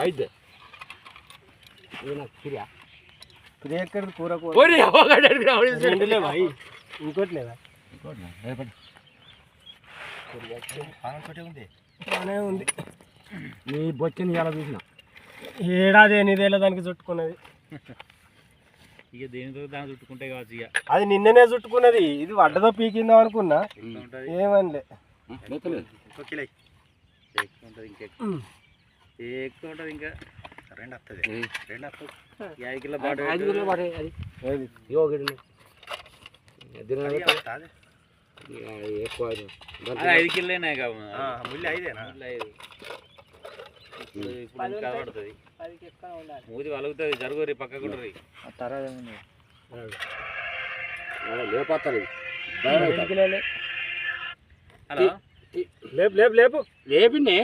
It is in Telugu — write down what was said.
అయితే ఫ్రీ ఎక్కడ కూర లేవా ఇంకోటి లేదా బాగానే ఉంది. నీ బొచ్చని ఇలా చూసిన ఏడాది 8 ఏళ్ళ దానికి చుట్టుకున్నది. ఇక దేనితో దాన్ని చుట్టుకుంటే కావచ్చు. ఇక అది నిన్ననే చుట్టుకున్నది. ఇది వడ్డతో పీకిందాం అనుకున్నా, ఏమనలే. ఎక్కువ ఉంటుంది ఇంకా 2 వస్తుంది 2 వస్తుంది 5 కిలో పాటు 5 కిలో పాటు అది ఎక్కువ 5 కిలోనే ముళ్ళు 5 ఇప్పుడు ఇంకా పడుతుంది. మూది వలుగుతుంది. జరుగురి పక్క కూడా లేపాలి. హలో లేపు లేపు లేపు లేపిండే